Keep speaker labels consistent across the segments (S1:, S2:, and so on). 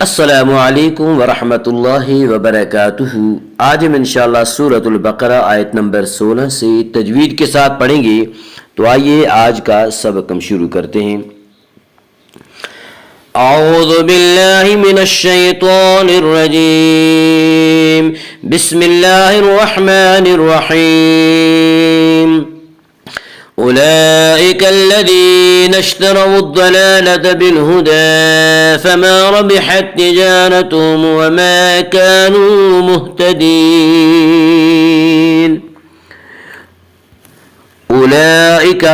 S1: السلام علیکم ورحمۃ اللہ وبرکاتہ۔ آج ہم انشاءاللہ سورۃ البقرہ آیت نمبر 16 سے تجوید کے ساتھ پڑھیں گے، تو آئیے آج کا سبق ہم شروع کرتے ہیں۔ اعوذ باللہ من الشیطان الرجیم، بسم اللہ الرحمن الرحیم۔ أولئك الذين اشتروا الضلالة بالهدى فما ربحت تجارتهم وما كانوا مهتدين۔ أولئك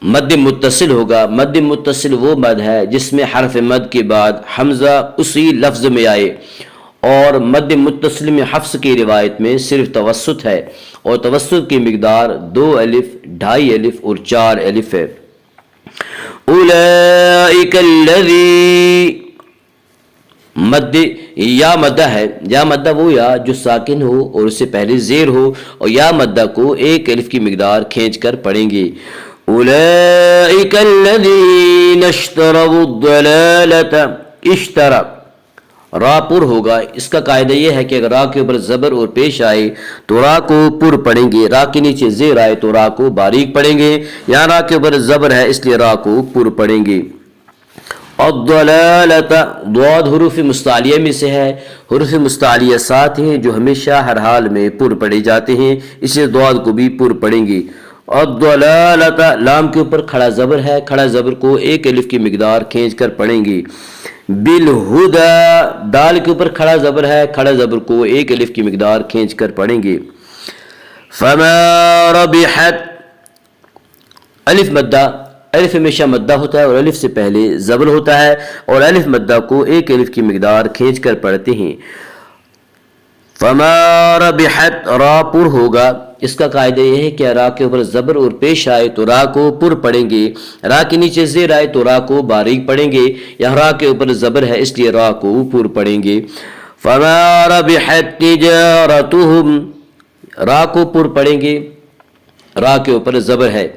S1: مد متصل ہوگا۔ مد متصل وہ مد ہے جس میں حرف مد کے بعد حمزہ اسی لفظ میں آئے، اور مد متصل میں حفص کی روایت میں صرف توسط ہے، اور توسط کی مقدار 2 الف، 2.5 الف اور 4 الف ہے۔ اولئک الذی، مد یا مدہ ہے۔ یا مدہ وہ یا جو ساکن ہو اور اس سے پہلے زیر ہو، اور یا مدہ کو 1 الف کی مقدار کھینچ کر پڑھیں گے۔ اولئک الذین اشتروا الضلالۃ، اشترا را پر ہوگا۔ اس کا قاعدہ یہ ہے کہ اگر را کے اوپر زبر اور پیش آئے تو را کو پر پڑھیں گے، را کے نیچے زیر آئے تو را کو باریک پڑھیں گے۔ یہاں را کے اوپر زبر ہے اس لیے را کو پر پڑھیں گے۔ الضلالۃ، ضاد حروف مستعلیہ میں سے ہے۔ حروف مستعلیہ 7 ہیں جو ہمیشہ ہر حال میں پر پڑھے جاتے ہیں، اس لیے ضاد کو بھی پر پڑھیں گے۔ الضلالۃ، لام کے اوپر کھڑا زبر ہے، کھڑا زبر کو 1 الف کی مقدار کھینچ کر پڑھیں گے۔ بالہدی، دال کے اوپر کھڑا زبر ہے، کھڑا زبر کو 1 الف کی مقدار کھینچ کر پڑھیں گے۔ فما ربحت، الف مدہ، الف ہمیشہ مدہ ہوتا ہے اور الف سے پہلے زبر ہوتا ہے، اور الف مدہ کو 1 الف کی مقدار کھینچ کر پڑھتے ہیں۔ فما ربحت، را پر ہوگا۔ اس کا قاعدہ یہ ہے کہ را کے اوپر زبر اور پیش آئے تو را کو پر پڑھیں گے، را کے نیچے زیر آئے تو را کو باریک پڑھیں گے۔ یہاں را کے اوپر زبر ہے اس لیے را کو پر پڑھیں گے۔ فما ربحت تجارتهم، را کو پر پڑھیں گے، را کے اوپر زبر ہے۔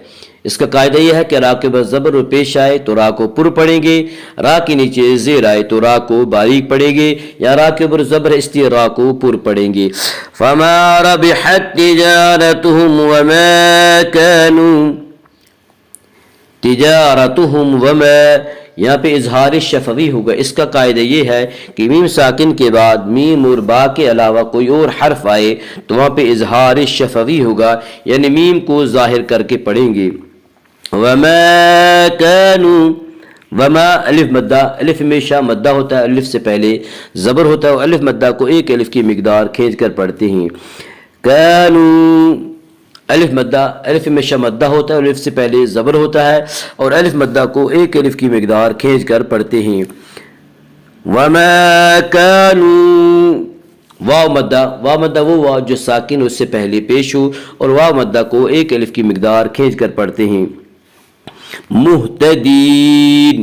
S1: اس کا قاعدہ یہ ہے کہ را کے اوپر زبر اور پیش آئے تو را کو پر پڑھیں گے، را کے نیچے زیر آئے تو را کو باریک پڑھیں گے۔ یا را کے اوپر زبر ہے اس لیے را کو پر پڑھیں گے۔ فما ربحت تجارتهم وما كانوا، تجارتهم وما، یہاں پہ اظہار شفوی ہوگا۔ اس کا قاعدہ یہ ہے کہ میم ساکن کے بعد میم اور با کے علاوہ کوئی اور حرف آئے تو وہاں پہ اظہار شفوی ہوگا، یعنی میم کو ظاہر کر کے پڑھیں گے۔ وما كانوا، وما الف مدہ، الف ہمیشہ مدہ ہوتا ہے، الف سے پہلے زبر ہوتا ہے، اور الف مدہ کو 1 الف کی مقدار کھینچ کر پڑھتے ہیں۔ كانوا، الف مدہ، الف ہمیشہ مدہ ہوتا ہے، الف سے پہلے زبر ہوتا ہے، اور الف مدہ کو 1 الف کی مقدار کھینچ کر پڑھتے ہیں۔ وما كانوا، واو مدہ، واو مدہ وہ واو جو ساکن اس سے پہلے پیش ہو، اور واو مدہ کو 1 الف کی مقدار کھینچ کر پڑھتے ہیں۔ مہتدین،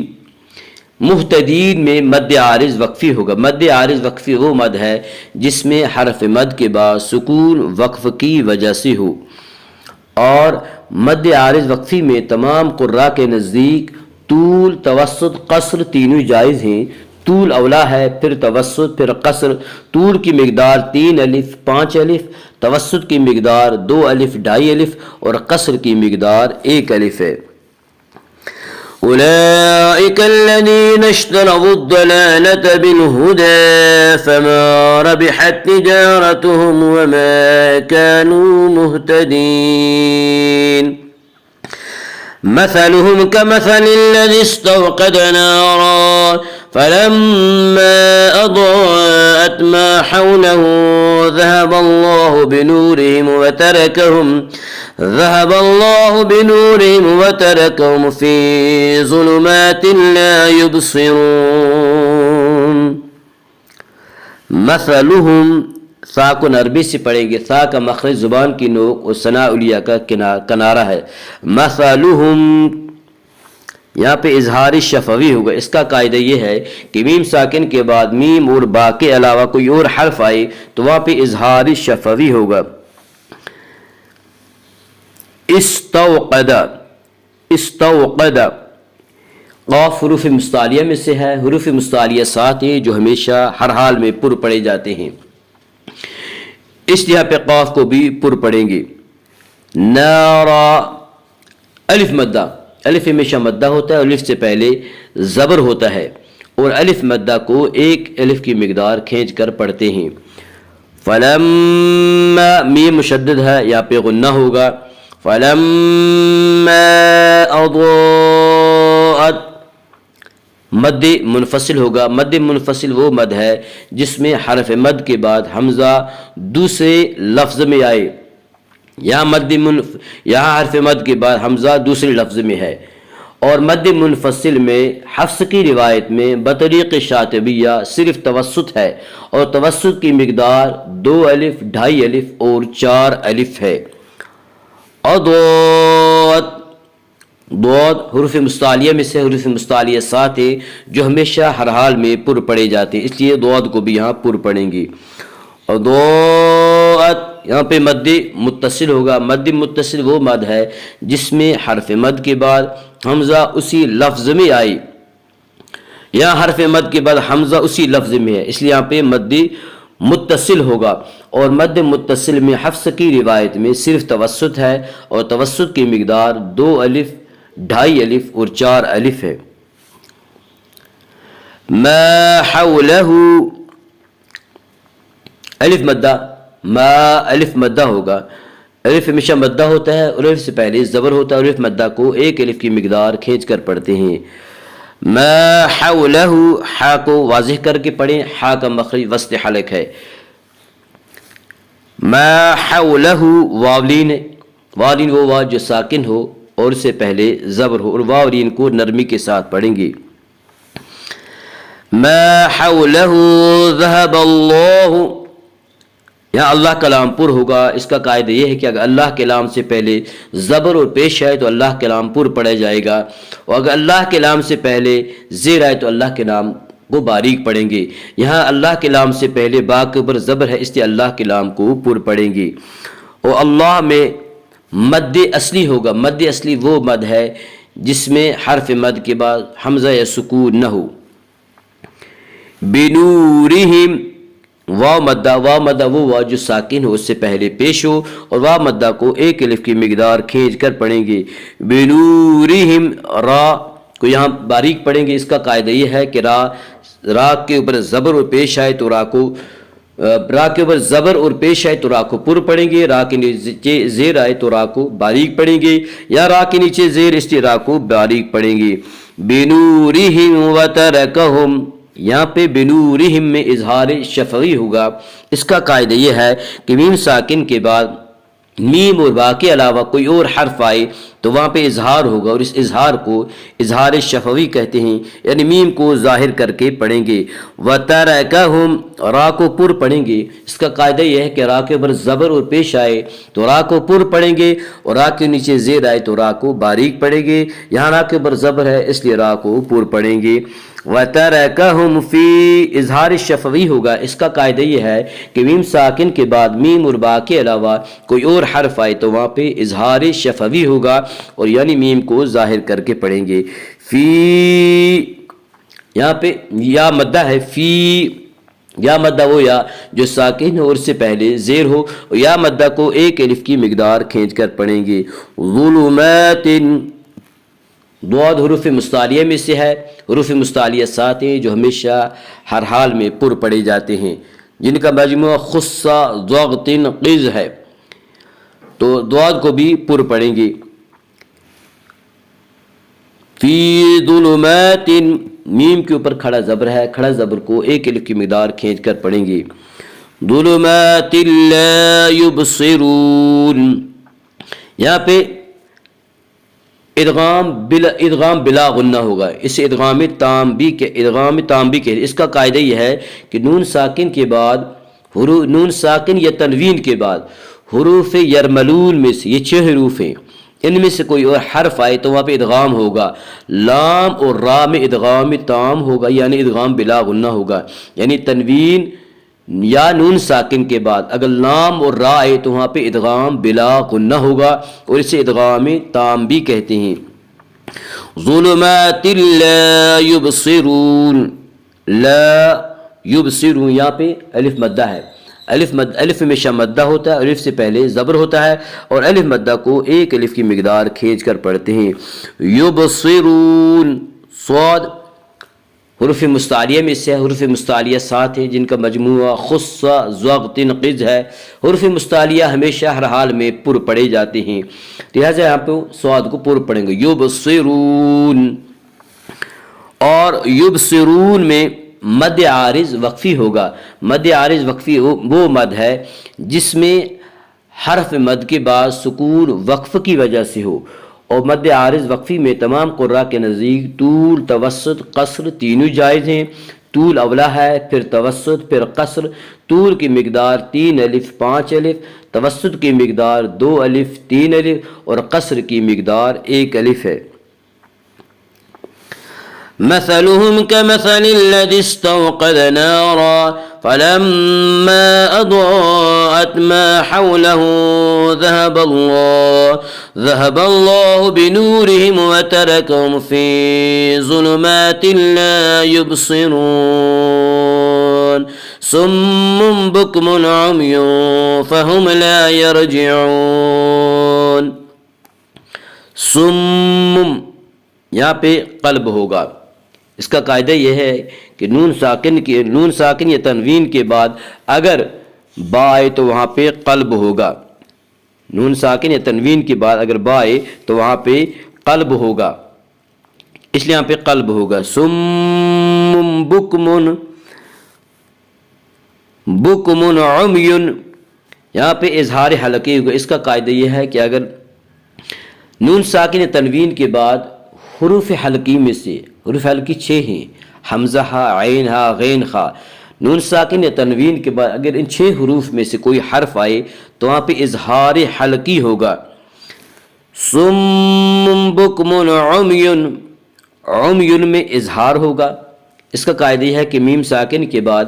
S1: مہتدین میں مد عارض وقفی ہوگا۔ مد عارض وقفی وہ مد ہے جس میں حرف مد کے بعد سکون وقف کی وجہ سے ہو، اور مد عارض وقفی میں تمام قراء کے نزدیک طول، توسط، قصر تینوں جائز ہیں۔ طول اولا ہے، پھر توسط، پھر قصر۔ طول کی مقدار 3 الف، 5 الف، توسط کی مقدار 2 الف، 2.5 الف، اور قصر کی مقدار 1 الف ہے۔ أولئك الذين اشتروا الضلالة بالهدى فما ربحت تجارتهم وما كانوا مهتدين۔ مثلهم كمثل الذي استوقد نارا فلما أضاءت ما حوله ذهب الله بنورهم وتركهم في ظلمات لا يبصرون۔ مثلهم، سا کو عربی سے پڑھیں گے، سا کا مخرج زبان کی نوک اور ثنا علیہ کا کنارہ ہے۔ مثلهم، یہاں پہ اظہار شفوی ہوگا۔ اس کا قاعدہ یہ ہے کہ میم ساکن کے بعد میم اور با کے علاوہ کوئی اور حرف آئے تو وہاں پہ اظہار شفوی ہوگا۔ استوقد، استوقد، قاف حروف مستعلیہ میں سے ہے، حروف مستعلیہ 7 ہیں جو ہمیشہ ہر حال میں پر پڑھے جاتے ہیں، اس لیے پہ قاف کو بھی پر پڑھیں گے۔ نارا، الف مدہ، الف ہمیشہ مدہ ہوتا ہے، الف سے پہلے زبر ہوتا ہے، اور الف مدہ کو ایک الف کی مقدار کھینچ کر پڑھتے ہیں۔ فلما، میم مشدد ہے، یہاں پہ غنہ ہوگا۔ فلما اضاءت، مد منفصل ہوگا۔ مد منفصل وہ مد ہے جس میں حرف مد کے بعد حمزہ دوسرے لفظ میں آئے۔ یہاں حرف مد کے بعد حمزہ دوسرے لفظ میں ہے، اور مد منفصل میں حفص کی روایت میں بطریق شاطبیہ صرف توسط ہے، اور توسط کی مقدار 2 الف، 2.5 الف اور 4 الف ہے۔ اضاءت، ضاد حروف مستعلیہ میں سے حروف مستعلیہ 7 ہے جو ہمیشہ ہر حال میں پر پڑھے جاتے ہیں، اس لیے ضاد کو بھی یہاں پر پڑھیں گے۔ اضاءت، یہاں پہ مد متصل ہوگا۔ مد متصل وہ مد ہے جس میں حرف مد کے بعد حمزہ اسی لفظ میں آئے، یہاں حرف مد کے بعد حمزہ اسی لفظ میں ہے، اس لیے یہاں پہ مد متصل ہوگا، اور مد متصل میں حفص کی روایت میں صرف توسط ہے، اور توسط کی مقدار 2 الف، 2.5 الف اور 4 الف ہے۔ ما حولہ، الف مدہ، ما الف مدہ ہوگا۔ الف ہمیشہ مدہ ہوتا ہے، اور الف سے پہلے زبر ہوتا ہے، اور الف مدہ کو ایک الف کی مقدار کھینچ کر پڑھتے ہیں۔ ما حولہ، حا کو واضح کر کے پڑھیں، حا کا مخرج وسط حلق ہے۔ ما حولہ، واولین، واولین وہ واو جو ساکن ہو اور اس سے پہلے زبر ہو، اور واولین کو نرمی کے ساتھ پڑھیں گے۔ ما حولہ ذهب اللہ، یہاں اللہ کلام پر ہوگا۔ اس کا قاعدہ یہ ہے کہ اگر اللہ کے لام سے پہلے زبر اور پیش آئے تو اللہ کے لام پر پڑھا جائے گا، اور اگر اللہ کے لام سے پہلے زیر آئے تو اللہ کے نام کو باریک پڑھیں گے۔ یہاں اللہ کے لام سے پہلے با کے اوپر زبر ہے، اس لیے اللہ کے لام کو پر پڑھیں گے۔ اور اللہ میں مد اصلی ہوگا۔ مد اصلی وہ مد ہے جس میں حرف مد کے بعد حمزہ یا سکون نہ ہو۔ بنورہم، واو مدہ، واو مدہ وہ واو جو ساکن ہو اس سے پہلے پیش ہو، اور واو مدہ کو ایک الف کی مقدار کھینچ کر پڑھیں گے۔ بنورہم، را کو یہاں باریک پڑھیں گے۔ اس کا قاعدہ یہ ہے کہ را کے اوپر زبر اور پیش آئے تو را کے اوپر زبر اور پیش آئے تو را کو پر پڑھیں گے، را کے نیچے زیر آئے تو را کو باریک پڑھیں گے، یا را کے نیچے زیر اس لیے را کو باریک پڑھیں گے۔ بنورہم وترکہم، یہاں پہ بنورہم میں اظہار شفوی ہوگا۔ اس کا قاعدہ یہ ہے کہ میم ساکن کے بعد میم اور با کے علاوہ کوئی اور حرف آئے تو وہاں پہ اظہار ہوگا، اور اس اظہار کو اظہار شفوی کہتے ہیں، یعنی میم کو ظاہر کر کے پڑھیں گے۔ وَتَرَكَهُمْ، را کو پر پڑھیں گے۔ اس کا قاعدہ یہ ہے کہ را کے اوپر زبر اور پیش آئے تو را کو پر پڑھیں گے، اور را کے نیچے زیر آئے تو را کو باریک پڑھیں گے۔ یہاں را کے اوپر زبر ہے اس لیے را کو پر پڑھیں گے۔ وَتَرَكَهُمْ فِي، اظہار شفوی ہوگا۔ اس کا قاعدہ یہ ہے کہ میم ساکن کے بعد میم اور با کے علاوہ کوئی اور حرف آئے تو وہاں پہ اظہار شفوی ہوگا، اور یعنی میم کو ظاہر کر کے پڑھیں گے۔ فی، یہاں پہ یا مدہ ہے، فی یا مدہ وہ یا جو ساکن ہو اور اس سے پہلے زیر ہو، اور یا مدہ کو ایک الف کی مقدار کھینچ کر پڑھیں گے۔ ظلمات، ضاد حروف مستعلیہ میں سے ہے، حروف مستعلیہ 7 ہیں جو ہمیشہ ہر حال میں پر پڑھے جاتے ہیں، جن کا مجموعہ خصہ ضغط قز ہے، تو ضاد کو بھی پر پڑھیں گے۔ فی ظلمات، میم کے اوپر کھڑا زبر ہے، کھڑا زبر کو ایک الف کی مقدار کھینچ کر پڑھیں گے۔ ظلمات لا یبصرون، یہاں پہ ادغام بلا غنہ ہوگا، اس ادغام تام بھی کہ اس کا قاعدہ یہ ہے کہ نون ساکن کے بعد نون ساکن یا تنوین کے بعد حروف یرملون میں سے، یہ 6 حروف ہیں، ان میں سے کوئی اور حرف آئے تو وہاں پہ ادغام ہوگا۔ لام اور را میں ادغام تام ہوگا، یعنی ادغام بلا غنہ ہوگا، یعنی تنوین یا نون ساکن کے بعد اگر لام اور را آئے تو وہاں پہ ادغام بلا غنہ ہوگا، اور اسے ادغام تام بھی کہتے ہیں۔ ظلمات لا يبصرون، لا یبصرون یہاں پہ الف مدہ ہے، الف ہمیشہ مدہ ہوتا ہے، الف سے پہلے زبر ہوتا ہے، اور الف مدہ کو ایک الف کی مقدار کھینچ کر پڑھتے ہیں۔ یبصرون، صاد حروف مستعلیہ میں سے حروف مستعلیہ 7 ہیں جن کا مجموعہ خص ضغط قز ہے۔ حروف مستعلیہ ہمیشہ ہر حال میں پر پڑھے جاتے ہیں، لہٰذا یہاں پہ صاد کو پر پڑھیں گے، یبصرون۔ اور یبصرون میں مد عارض وقفی ہوگا۔ مد عارض وقفی وہ مد ہے جس میں حرف مد کے بعد سکون وقف کی وجہ سے ہو، اور مد عارض وقفی میں تمام قراء کے نزدیک طول، توسط، قصر تینوں جائز ہیں۔ طول اولا ہے، پھر توسط، پھر قصر۔ طول کی مقدار 3 الف 5 الف، توسط کی مقدار 2 الف 3 الف، اور قصر کی مقدار 1 الف ہے۔ مثلهم كمثل الذي استوقد نارا فلما أضاءت ما حوله ذهب الله بنورهم وتركهم في ظلمات لا يبصرون صم بكم عمي فهم لا يرجعون۔ صم یہاں پہ قلب ہوگا، اس کا قاعدہ یہ ہے کہ نون ساکن یا تنوین کے بعد اگر با آئے تو وہاں پہ قلب ہوگا۔ نون ساکن یا تنوین کے بعد اگر با آئے تو وہاں پہ قلب ہوگا، اس لیے یہاں پہ قلب ہوگا۔ سم بکمن، بکمن عمیون، یہاں پہ اظہار حلقی ہوگا۔ اس کا قاعدہ یہ ہے کہ اگر نون ساکن یا تنوین کے بعد حروف حلقی میں سے، حروف حلقی 6 ہیں، حمزہ ہا، عین ہا، غین خا۔ نون ساکن یا تنوین کے بعد اگر ان 6 حروف میں سے کوئی حرف آئے تو وہاں پہ اظہار حلقی ہوگا۔ صم بکم عمی، عمی میں اظہار ہوگا۔ اس کا قاعدہ یہ ہے کہ میم ساکن کے بعد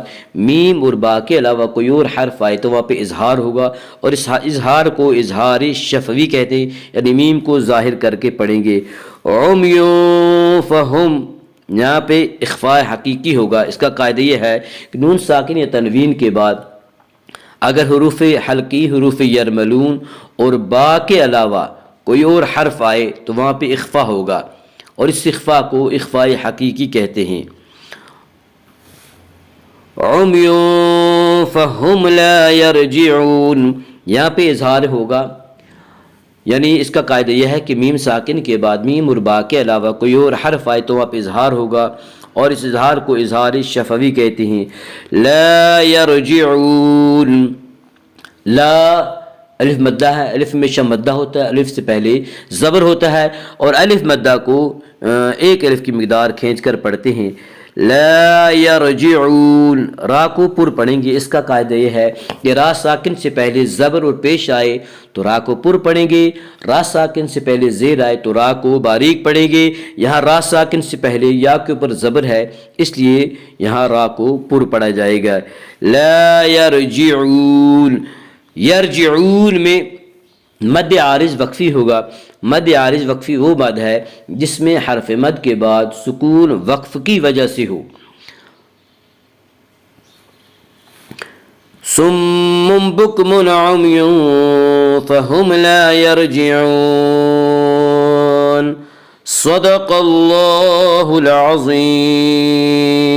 S1: میم اور با کے علاوہ کوئی اور حرف آئے تو وہاں پہ اظہار ہوگا، اور اس اظہار کو اظہار شفوی کہتے ہیں، یعنی میم کو ظاہر کر کے پڑھیں گے۔ عمیون فہم، یہاں پہ اخفاء حقیقی ہوگا۔ اس کا قاعدہ یہ ہے کہ نون ساکن یا تنوین کے بعد اگر حروف حلقی، حروف یرملون اور با کے علاوہ کوئی اور حرف آئے تو وہاں پہ اخفاء ہوگا، اور اس اخفاء کو اخفاء حقیقی کہتے ہیں۔ عمیون فہم لا یرجعون، یہاں پہ اظہار ہوگا، یعنی اس کا قاعدہ یہ ہے کہ میم ساکن کے بعد میم اور با کے علاوہ کوئی اور حرف آئے تو وہاں پہ اظہار ہوگا، اور اس اظہار کو اظہار شفوی کہتے ہیں۔ لا یرجعون، لا الف مدہ ہے، الف ہمیشہ مدہ ہوتا ہے، الف سے پہلے زبر ہوتا ہے، اور الف مدہ کو ایک الف کی مقدار کھینچ کر پڑھتے ہیں۔ لا یرجعون، را کو پر پڑھیں گے۔ اس کا قاعدہ یہ ہے کہ را ساکن سے پہلے زبر اور پیش آئے تو را کو پر پڑھیں گے، را ساکن سے پہلے زیر آئے تو را کو باریک پڑھیں گے۔ یہاں را ساکن سے پہلے یا کے اوپر زبر ہے، اس لیے یہاں را کو پر پڑھا جائے گا۔ لا یرجعون، یرجعون میں مد عارض وقفی ہوگا۔ مد عارض وقفی وہ مد ہے جس میں حرف مد کے بعد سکون وقف کی وجہ سے ہو۔ صم بکم عمی فہم لا یرجعون۔ صدق اللہ العظیم۔